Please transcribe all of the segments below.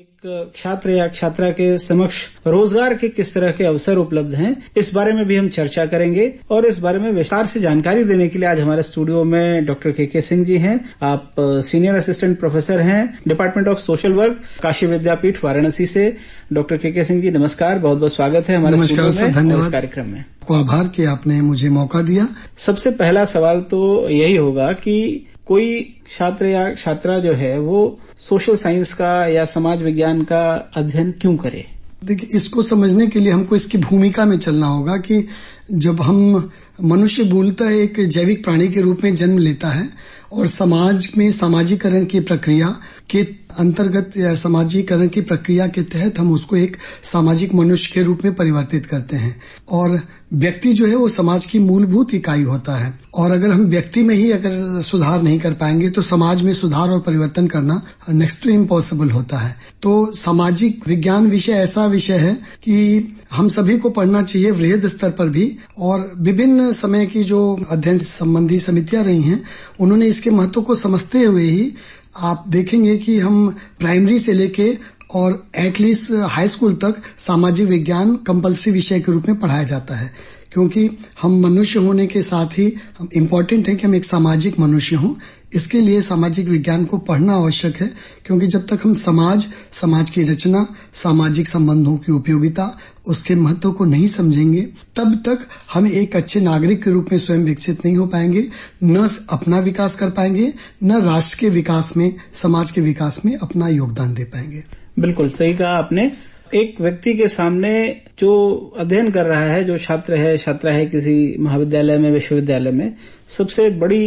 एक छात्र या छात्रा के समक्ष रोजगार के किस तरह के अवसर उपलब्ध हैं, इस बारे में भी हम चर्चा करेंगे। और इस बारे में विस्तार से जानकारी देने के लिए आज हमारे स्टूडियो में डॉक्टर के सिंह जी हैं। आप सीनियर असिस्टेंट प्रोफेसर हैं, department of social work, Kashi Vidyapeeth Varanasi से। डॉक्टर के सिंह जी नमस्कार, बहुत बहुत स्वागत है हमारे स्टूडियो में, इस कार्यक्रम में। आभार कि आपने मुझे मौका दिया। सबसे पहला सवाल तो यही होगा कि कोई छात्र या छात्रा जो है वो सोशल साइंस का या समाज विज्ञान का अध्ययन क्यों करे? देखिए, इसको समझने के लिए हमको इसकी भूमिका में चलना होगा कि जब हम मनुष्य मूलतः एक जैविक प्राणी के रूप में जन्म लेता है और समाज में सामाजिकरण की प्रक्रिया के अंतर्गत या सामाजिकरण की प्रक्रिया के तहत हम उसको एक सामाजिक मनुष्य के रूप में परिवर्तित करते हैं। और व्यक्ति जो है वो समाज की मूलभूत इकाई होता है, और अगर हम व्यक्ति में ही अगर सुधार नहीं कर पाएंगे तो समाज में सुधार और परिवर्तन करना नेक्स्ट टू इम्पॉसिबल होता है। तो सामाजिक विज्ञान विषय ऐसा विषय है कि हम सभी को पढ़ना चाहिए वृहद स्तर पर भी, और विभिन्न समय की जो अध्ययन संबंधी समितियां रही हैं उन्होंने इसके महत्व को समझते हुए ही आप देखेंगे कि हम प्राइमरी से लेके और एटलीस्ट हाई स्कूल तक सामाजिक विज्ञान कंपल्सरी विषय के रूप में पढ़ाया जाता है, क्योंकि हम मनुष्य होने के साथ ही इम्पोर्टेंट है कि हम एक सामाजिक मनुष्य हों। इसके लिए सामाजिक विज्ञान को पढ़ना आवश्यक है, क्योंकि जब तक हम समाज की रचना, सामाजिक संबंधों की उपयोगिता, उसके महत्व को नहीं समझेंगे, तब तक हम एक अच्छे नागरिक के रूप में स्वयं विकसित नहीं हो पाएंगे, न अपना विकास कर पाएंगे, न राष्ट्र के विकास में, समाज के विकास में अपना योगदान दे पाएंगे। बिल्कुल सही कहा आपने। एक व्यक्ति के सामने जो अध्ययन कर रहा है, जो छात्र है, छात्रा है किसी महाविद्यालय में, विश्वविद्यालय में, सबसे बड़ी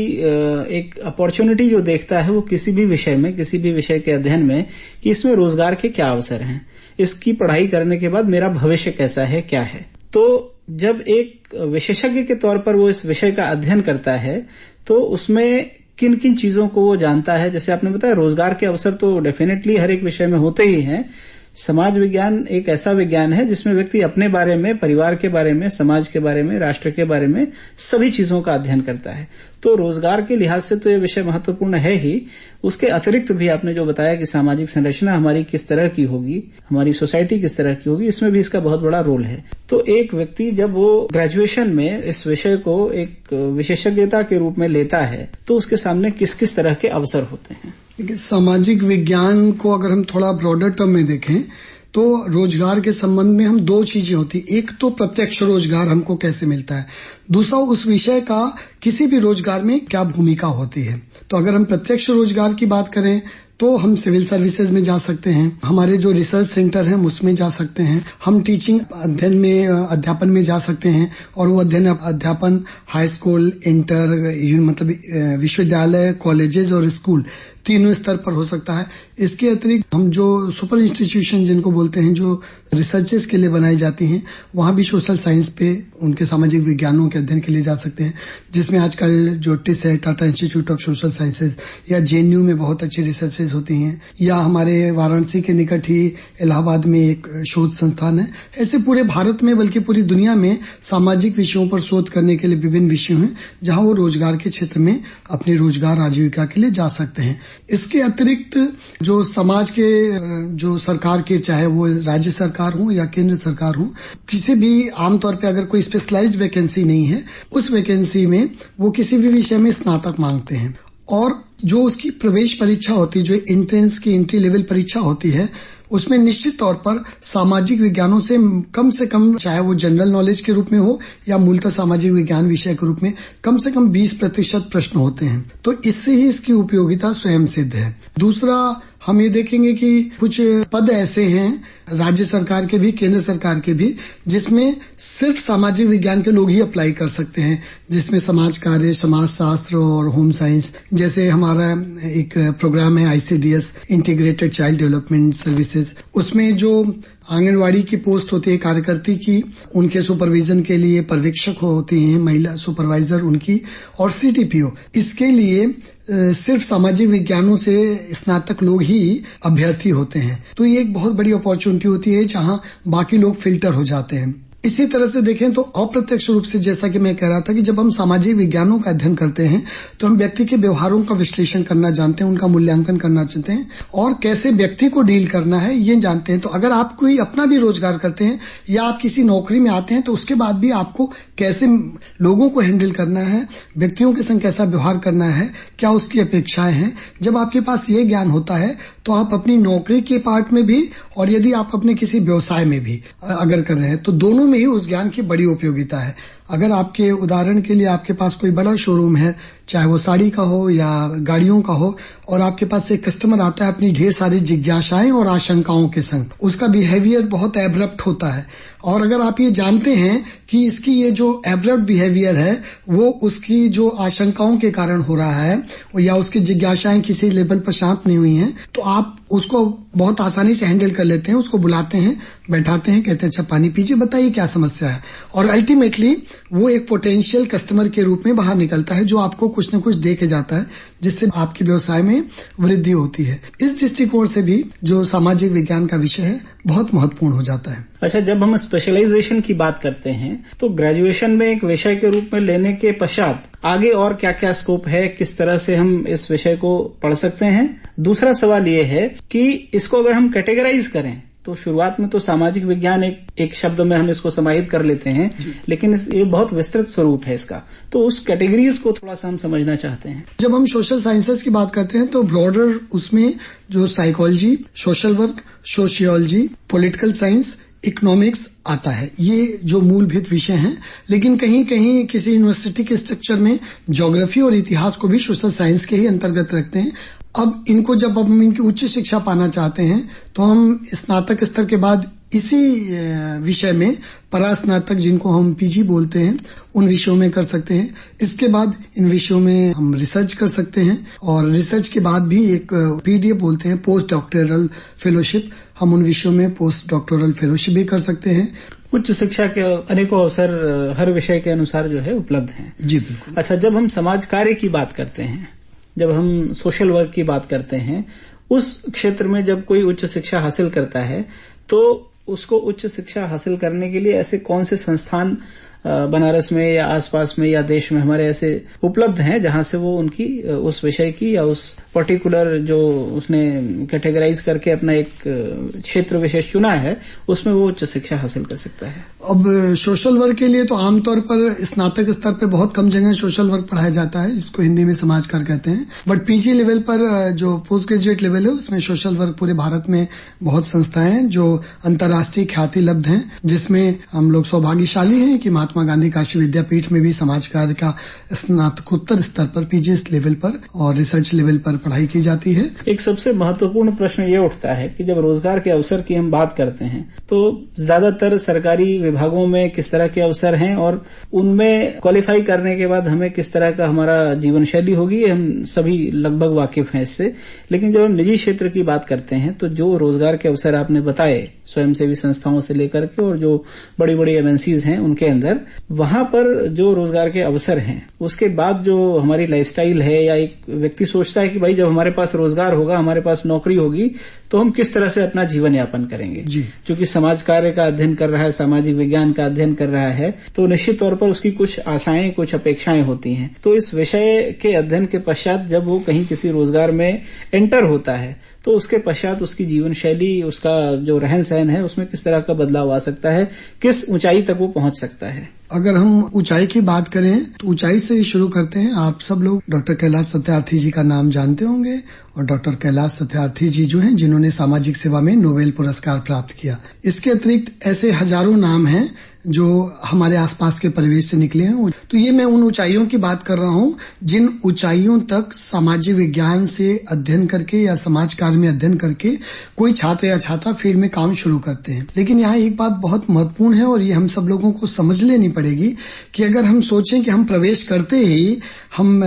एक अपॉर्चुनिटी जो देखता है वो किसी भी विषय के अध्ययन में, कि इसमें रोजगार के क्या अवसर हैं, इसकी पढ़ाई करने के बाद मेरा भविष्य कैसा है, क्या है। तो जब एक विशेषज्ञ के तौर पर वो इस विषय का अध्ययन करता है तो उसमें किन किन चीजों को वो जानता है? जैसे आपने बताया, रोजगार के अवसर तो डेफिनेटली हर एक विषय में होते ही हैं। समाज विज्ञान एक ऐसा विज्ञान है जिसमें व्यक्ति अपने बारे में, परिवार के बारे में, समाज के बारे में, राष्ट्र के बारे में सभी चीजों का अध्ययन करता है। तो रोजगार के लिहाज से तो ये विषय महत्वपूर्ण है ही। उसके अतिरिक्त भी आपने जो बताया कि सामाजिक संरचना हमारी किस तरह की होगी, हमारी सोसाइटी किस तरह की होगी, इसमें भी इसका बहुत बड़ा रोल है। तो एक व्यक्ति जब वो ग्रेजुएशन में इस विषय को एक विशेषज्ञता के रूप में लेता है तो उसके सामने किस किस तरह के अवसर होते हैं? सामाजिक विज्ञान को अगर हम थोड़ा ब्रॉडर टर्म में देखें तो रोजगार के संबंध में हम दो चीजें होती, एक तो प्रत्यक्ष रोजगार हमको कैसे मिलता है, दूसरा उस विषय का किसी भी रोजगार में क्या भूमिका होती है। तो अगर हम प्रत्यक्ष रोजगार की बात करें तो हम सिविल सर्विसेज में जा सकते हैं, हमारे जो रिसर्च सेंटर हैं उसमें जा सकते हैं, हम टीचिंग अध्यापन में जा सकते हैं, और वो अध्यापन हाई स्कूल, इंटर, मतलब विश्वविद्यालय, कॉलेजेस और स्कूल तीनों स्तर पर हो सकता है। इसके अतिरिक्त हम जो सुपर इंस्टीट्यूशन जिनको बोलते हैं, जो रिसर्चेस के लिए बनाई जाती हैं, वहां भी सोशल साइंस पे, उनके सामाजिक विज्ञानों के अध्ययन के लिए जा सकते हैं, जिसमें आजकल जो टिस है, Tata institute of social sciences, या जेएनयू में बहुत अच्छी रिसर्चेस होती हैं, या हमारे वाराणसी के निकट ही इलाहाबाद में एक शोध संस्थान है। ऐसे पूरे भारत में बल्कि पूरी दुनिया में सामाजिक विषयों पर शोध करने के लिए विभिन्न विषय हैं जहां वो रोजगार के क्षेत्र में अपनी रोजगार आजीविका के लिए जा सकते हैं। इसके अतिरिक्त जो समाज के, जो सरकार के, चाहे वो राज्य सरकार हो या केंद्र सरकार हो, किसी भी आमतौर पे अगर कोई स्पेशलाइज्ड वैकेंसी नहीं है, उस वैकेंसी में वो किसी भी विषय में स्नातक मांगते हैं, और जो उसकी प्रवेश परीक्षा होती है, जो एंट्रेंस की एंट्री लेवल परीक्षा होती है, उसमें निश्चित तौर पर सामाजिक विज्ञानों से कम, चाहे वो जनरल नॉलेज के रूप में हो या मूलतः सामाजिक विज्ञान विषय के रूप में, कम से कम 20% प्रश्न होते हैं। तो इससे ही इसकी उपयोगिता स्वयं सिद्ध है। दूसरा, हम ये देखेंगे कि कुछ पद ऐसे हैं, राज्य सरकार के भी, केंद्र सरकार के भी, जिसमें सिर्फ सामाजिक विज्ञान के लोग ही अप्लाई कर सकते हैं, जिसमें समाज कार्य, समाज शास्त्र और होम साइंस, जैसे हमारा एक प्रोग्राम है ICDS, integrated child development services, उसमें जो आंगनवाड़ी की पोस्ट होती है कार्यकर्ती की, उनके सुपरविजन के लिए पर्यवेक्षक होती हैं, महिला सुपरवाइजर उनकी, और CTPO, इसके लिए सिर्फ सामाजिक विज्ञानों से स्नातक लोग ही अभ्यर्थी होते हैं। तो ये एक बहुत बड़ी अपॉर्चुनिटी होती है जहां बाकी लोग फिल्टर हो जाते हैं। इसी तरह से देखें तो अप्रत्यक्ष रूप से, जैसा कि मैं कह रहा था कि जब हम सामाजिक विज्ञानों का अध्ययन करते हैं तो हम व्यक्ति के व्यवहारों का विश्लेषण करना जानते हैं, उनका मूल्यांकन करना चाहते हैं और कैसे व्यक्ति को डील करना है ये जानते हैं। तो अगर आप कोई अपना भी रोजगार करते हैं या आप किसी नौकरी में आते हैं तो उसके बाद भी आपको कैसे लोगों को हैंडल करना है, व्यक्तियों के संग कैसा व्यवहार करना है, क्या उसकी अपेक्षाएं हैं, जब आपके पास ये ज्ञान होता है तो आप अपनी नौकरी के पार्ट में भी और यदि आप अपने किसी व्यवसाय में भी अगर कर रहे हैं तो दोनों में ही उस ज्ञान की बड़ी उपयोगिता है। अगर आपके उदाहरण के लिए आपके पास कोई बड़ा शोरूम है, चाहे वो साड़ी का हो या गाड़ियों का हो, और आपके पास एक कस्टमर आता है अपनी ढेर सारी जिज्ञासाएं और आशंकाओं के संग, उसका बिहेवियर बहुत एब्रप्ट होता है और अगर आप ये जानते हैं कि इसकी ये जो एब्रप्ट बिहेवियर है वो उसकी जो आशंकाओं के कारण हो रहा है या उसकी जिज्ञासाएं किसी लेवल पर शांत नहीं हुई हैं, तो आप उसको बहुत आसानी से हैंडल कर लेते हैं। उसको बुलाते हैं, बैठाते हैं, कहते हैं अच्छा पानी पीजिए, बताइए क्या समस्या है, और अल्टीमेटली वो एक पोटेंशियल कस्टमर के रूप में बाहर निकलता है जो आपको कुछ न कुछ दे के जाता है, जिससे आपके व्यवसाय में वृद्धि होती है। इस दृष्टिकोण से भी जो सामाजिक विज्ञान का विषय है बहुत महत्वपूर्ण हो जाता है। अच्छा, जब हम स्पेशलाइजेशन की बात करते हैं तो ग्रेजुएशन में एक विषय के रूप में लेने के पश्चात आगे और क्या क्या स्कोप है, किस तरह से हम इस विषय को पढ़ सकते हैं? दूसरा सवाल ये है कि इसको अगर हम कैटेगराइज करें तो शुरुआत में तो सामाजिक विज्ञान एक शब्द में हम इसको समाहित कर लेते हैं, लेकिन ये बहुत विस्तृत स्वरूप है इसका, तो उस कैटेगरीज को थोड़ा सा हम समझना चाहते हैं। जब हम सोशल साइंसेस की बात करते हैं तो ब्रॉडर उसमें जो psychology, social work, sociology, political science, economics आता है। ये जो मूलभूत विषय हैं, लेकिन कहीं कहीं किसी यूनिवर्सिटी के स्ट्रक्चर में ज्योग्राफी और इतिहास को भी सोशल साइंस के ही अंतर्गत रखते हैं। अब इनको जब हम इनकी उच्च शिक्षा पाना चाहते हैं तो हम स्नातक स्तर के बाद इसी विषय में परास्नातक, जिनको हम पीजी बोलते हैं, उन विषयों में कर सकते हैं। इसके बाद इन विषयों में हम रिसर्च कर सकते हैं और रिसर्च के बाद भी एक पीडीएफ बोलते हैं, पोस्ट डॉक्टोरल फेलोशिप, हम उन विषयों में पोस्ट डॉक्टोरल फेलोशिप भी कर सकते हैं। उच्च शिक्षा के अनेकों अवसर हर विषय के अनुसार जो है उपलब्ध हैं। जी बिल्कुल। अच्छा, जब हम समाज कार्य की बात करते हैं, जब हम सोशल वर्क की बात करते हैं, उस क्षेत्र में जब कोई उच्च शिक्षा हासिल करता है तो उसको उच्च शिक्षा हासिल करने के लिए ऐसे कौन से संस्थान बनारस में या आसपास में या देश में हमारे ऐसे उपलब्ध हैं जहां से वो उनकी उस विषय की या उस पर्टिकुलर जो उसने कैटेगराइज करके अपना एक क्षेत्र विशेष चुना है उसमें वो उच्च शिक्षा हासिल कर सकता है? अब सोशल वर्क के लिए तो आमतौर पर स्नातक स्तर पे बहुत कम जगह सोशल वर्क पढ़ाया जाता है, जिसको हिंदी में समाज कार्य कहते हैं। बट पीजी लेवल पर जो पोस्ट ग्रेजुएट लेवल है उसमें सोशल वर्क पूरे भारत में बहुत संस्थाएं हैं जो अंतर्राष्ट्रीय ख्याति लब्ध हैं, जिसमें हम लोग सौभाग्यशाली हैं कि महात्मा गांधी काशी विद्यापीठ में भी समाज कार्य का स्नातकोत्तर स्तर पर पीजी लेवल पर और रिसर्च लेवल पर पढ़ाई की जाती है। एक सबसे महत्वपूर्ण प्रश्न ये उठता है कि जब रोजगार के अवसर की हम बात करते हैं तो ज्यादातर सरकारी विभागों में किस तरह के अवसर हैं और उनमें क्वालिफाई करने के बाद हमें किस तरह का हमारा जीवन शैली होगी, हम सभी लगभग वाकिफ हैं इससे। लेकिन जब हम निजी क्षेत्र की बात करते हैं तो जो रोजगार के अवसर आपने बताए स्वयंसेवी संस्थाओं से लेकर के और जो बड़ी बड़ी एमएनसीज हैं उनके अंदर, वहां पर जो रोजगार के अवसर हैं उसके बाद जो हमारी लाइफस्टाइल है या एक व्यक्ति सोचता है कि भाई जब हमारे पास रोजगार होगा, हमारे पास नौकरी होगी तो हम किस तरह से अपना जीवन यापन करेंगे। क्योंकि समाज कार्य का अध्ययन कर रहा है, सामाजिक विज्ञान का अध्ययन कर रहा है, तो निश्चित तौर पर उसकी कुछ आशाएं, कुछ अपेक्षाएं होती हैं। तो इस विषय के अध्ययन के पश्चात जब वो कहीं किसी रोजगार में एंटर होता है तो उसके पश्चात उसकी जीवन शैली, उसका जो रहन सहन है उसमें किस तरह का बदलाव आ सकता है, किस ऊंचाई तक वो पहुंच सकता है? अगर हम ऊंचाई की बात करें तो ऊंचाई से ही शुरू करते हैं। आप सब लोग डॉक्टर कैलाश सत्यार्थी जी का नाम जानते होंगे और डॉक्टर कैलाश सत्यार्थी जी जो हैं जिन्होंने सामाजिक सेवा में नोबेल पुरस्कार प्राप्त किया। इसके अतिरिक्त ऐसे हजारों नाम हैं जो हमारे आसपास के परिवेश से निकले हैं। तो ये मैं उन ऊंचाइयों की बात कर रहा हूँ जिन ऊंचाइयों तक सामाजिक विज्ञान से अध्ययन करके या समाज कार्य में अध्ययन करके कोई छात्र या छात्रा फील्ड में काम शुरू करते हैं। लेकिन यहाँ एक बात बहुत महत्वपूर्ण है और ये हम सब लोगों को समझ लेनी पड़ेगी कि अगर हम सोचें कि हम प्रवेश करते ही हम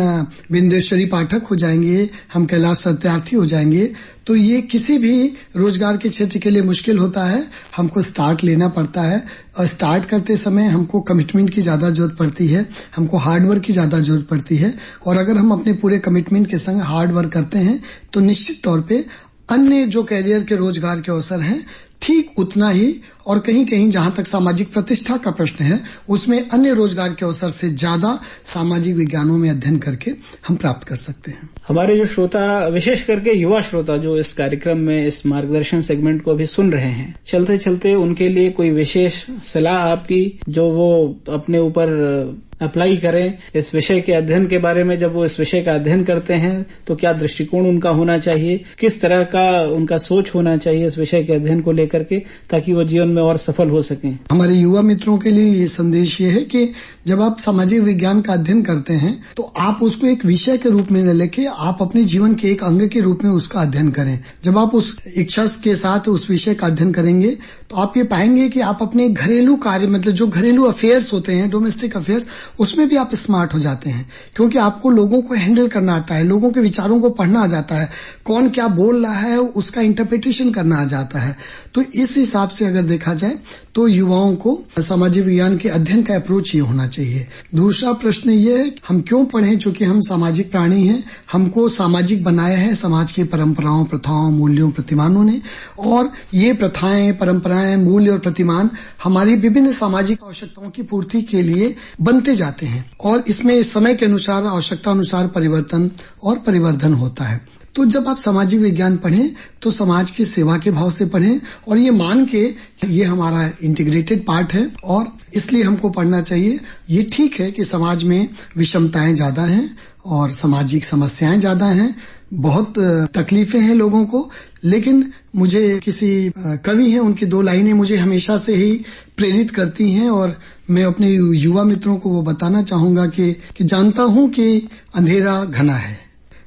बिंदेश्वरी पाठक हो जाएंगे, हम कैलाश सत्यार्थी हो जाएंगे, तो ये किसी भी रोजगार के क्षेत्र के लिए मुश्किल होता है। हमको स्टार्ट लेना पड़ता है और स्टार्ट करते समय हमको कमिटमेंट की ज्यादा जरूरत पड़ती है, हमको हार्डवर्क की ज्यादा जरूरत पड़ती है। और अगर हम अपने पूरे कमिटमेंट के संग हार्डवर्क करते हैं तो निश्चित तौर पे अन्य जो कैरियर के रोजगार के अवसर हैं ठीक उतना ही और कहीं कहीं जहां तक सामाजिक प्रतिष्ठा का प्रश्न है उसमें अन्य रोजगार के अवसर से ज्यादा सामाजिक विज्ञानों में अध्ययन करके हम प्राप्त कर सकते हैं। हमारे जो श्रोता, विशेष करके युवा श्रोता जो इस कार्यक्रम में इस मार्गदर्शन सेगमेंट को अभी सुन रहे हैं, चलते चलते उनके लिए कोई विशेष सलाह आपकी जो वो अपने ऊपर अप्लाई करें इस विषय के अध्ययन के बारे में? जब वो इस विषय का अध्ययन करते हैं तो क्या दृष्टिकोण उनका होना चाहिए, किस तरह का उनका सोच होना चाहिए इस विषय के अध्ययन को लेकर के, ताकि वो जीवन में और सफल हो सकें? हमारे युवा मित्रों के लिए ये संदेश ये है कि जब आप सामाजिक विज्ञान का अध्ययन करते हैं तो आप उसको एक विषय के रूप में न लेके आप अपने जीवन के एक अंग के रूप में उसका अध्ययन करें। जब आप उस इच्छा के साथ उस विषय का अध्ययन करेंगे तो आप ये पाएंगे कि आप अपने घरेलू कार्य, मतलब जो घरेलू अफेयर्स होते हैं, डोमेस्टिक अफेयर्स, उसमें भी आप स्मार्ट हो जाते हैं, क्योंकि आपको लोगों को हैंडल करना आता है, लोगों के विचारों को पढ़ना आ जाता है, कौन क्या बोल रहा है उसका इंटरप्रिटेशन करना आ जाता है। तो इस हिसाब से अगर देखा जाए तो युवाओं को सामाजिक विज्ञान के अध्ययन का अप्रोच ये होना चाहिए। दूसरा प्रश्न ये है, हम क्यों पढ़ें? चूंकि हम सामाजिक प्राणी हैं, हमको सामाजिक बनाया है समाज की परंपराओं, प्रथाओं, मूल्यों, प्रतिमानों ने, और ये प्रथाएं, परंपराएं, मूल्य और प्रतिमान हमारी विभिन्न सामाजिक आवश्यकताओं की पूर्ति के लिए बनते जाते हैं और इसमें समय के अनुसार, आवश्यकता अनुसार परिवर्तन और परिवर्धन होता है। तो जब आप सामाजिक विज्ञान पढ़ें तो समाज की सेवा के भाव से पढ़ें और ये मान के ये हमारा इंटीग्रेटेड पार्ट है और इसलिए हमको पढ़ना चाहिए। ये ठीक है कि समाज में विषमताएं ज्यादा हैं और सामाजिक समस्याएं ज्यादा हैं, बहुत तकलीफें हैं लोगों को, लेकिन मुझे किसी कवि हैं, उनकी 2 लाइनें मुझे हमेशा से ही प्रेरित करती हैं और मैं अपने युवा मित्रों को वो बताना चाहूंगा कि जानता हूं कि अंधेरा घना है,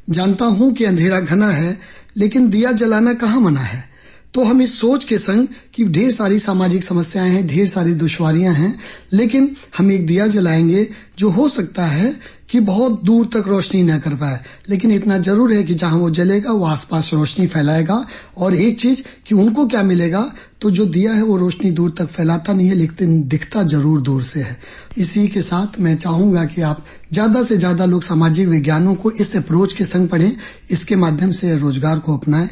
जानता हूं कि अंधेरा घना है, लेकिन दिया जलाना कहाँ मना है। तो हम इस सोच के संग कि ढेर सारी सामाजिक समस्याएं हैं, ढेर सारी दुश्वारियां हैं, लेकिन हम एक दिया जलाएंगे जो हो सकता है कि बहुत दूर तक रोशनी न कर पाए, लेकिन इतना जरूर है कि जहां वो जलेगा वो आसपास रोशनी फैलाएगा। और एक चीज कि उनको क्या मिलेगा, तो जो दिया है वो रोशनी दूर तक फैलाता नहीं है, लेकिन दिखता जरूर दूर से है। इसी के साथ मैं चाहूंगा कि आप ज्यादा से ज्यादा लोग सामाजिक विज्ञानों को इस अप्रोच के संग पढ़ें, इसके माध्यम से रोजगार को अपनाएं।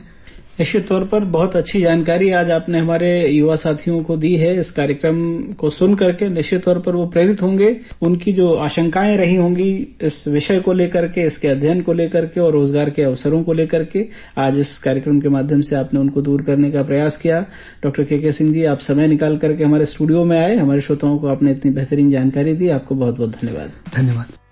निश्चित तौर पर बहुत अच्छी जानकारी आज आपने हमारे युवा साथियों को दी है। इस कार्यक्रम को सुन करके निश्चित तौर पर वो प्रेरित होंगे, उनकी जो आशंकाएं रही होंगी इस विषय को लेकर के, इसके अध्ययन को लेकर के और रोजगार के अवसरों को लेकर के, आज इस कार्यक्रम के माध्यम से आपने उनको दूर करने का प्रयास किया। डॉक्टर के सिंह जी, आप समय निकाल करके हमारे स्टूडियो में आए, हमारे श्रोताओं को आपने इतनी बेहतरीन जानकारी दी, आपको बहुत बहुत धन्यवाद। धन्यवाद।